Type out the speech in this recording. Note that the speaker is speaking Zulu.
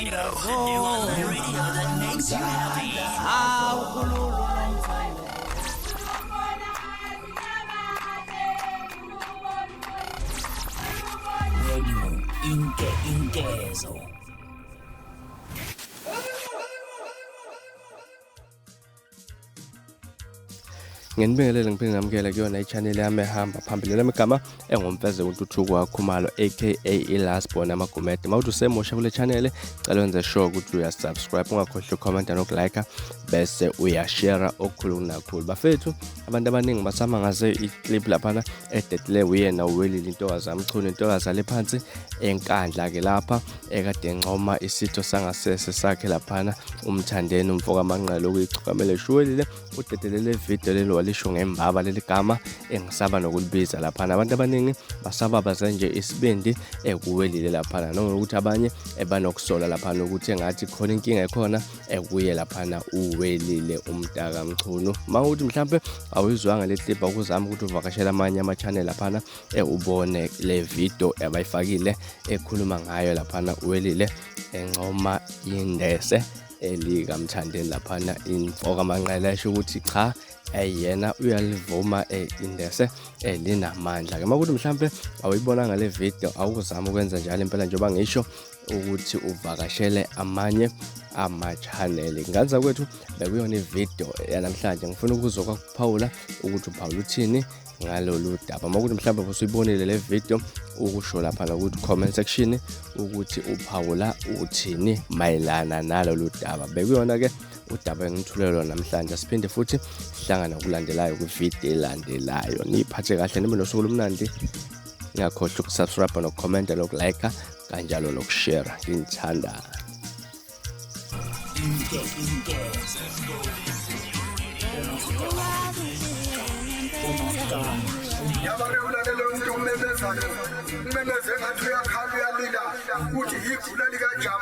radio that makes you happy. Inkezo. Ngenibingelele ngiphinde ngamukele kuyona i-channel yami ehamba phambili lemigama engumfeze uNtuthuko waKhumalo aka iLasbona Magumede. Mawuthi usemusha kule channel cela wenze sure ukuthi uyasubscribe, ungakhohlwa ucomment nokulike bese uyashare okukhulu nakhulu. Bafethu abantu abaningi basama ngaze iclip laphana ededile uyena uWelile intokazi Mchunu, intokazi lephansi enkandla ke lapha ekade encoma isitho sangasese sakhe laphana uMthandeni umfoka amanqele okuyichukamele shuwelile udedelele video lelo walisho ngembaba leligama engisaba nokulibiza laphana. Abantu abaningi basababaza nje isibindi ekuWelile laphana, noma ukuthi abanye ebanokusola laphana ukuthi engathi khona inkinga ekhona ekuye laphana uWelile umntaka Mchunu. Mawuthi mhlambe awuyizwanga le clip ukuzama ukuthi uvakashela amanye ama-channel laphana ubone le video abayifakile ekhuluma ngayo laphana uWelile encoma indese likaMthandeni laphana imfoka amanqele esho ukuthi cha yena uyalivuma indese linamandla ke. Makuthi mhlambe awuyibona ngale video awukuzama ukwenza njalo impela njengoba ngisho ukuthi uvakashele amanye ama-channel. Nganza kwethu bekuyona ivideo yanamhlanje ngifuna ukuzokwa kuPaula ukuthi uPaula uthini ngalolu daba. Makuthi mhlambe usuyibonile le video ukusho lapha ukuthi comment section ukuthi uPaula uthini mayelana nalolu daba. Bekuyona ke udaba engithulelwa namhlanje. Siphinde futhi sihlangana ukulandelayo kwivideo elandelayo. Niphathe kahle nibe nosuku olumnandi. Ngakhohlwa ukusubscribe nokucomment nokulike kanjalo nokushare. Ngithanda Umemeza ngathi uyakhala uyalila uthi yivula likaJama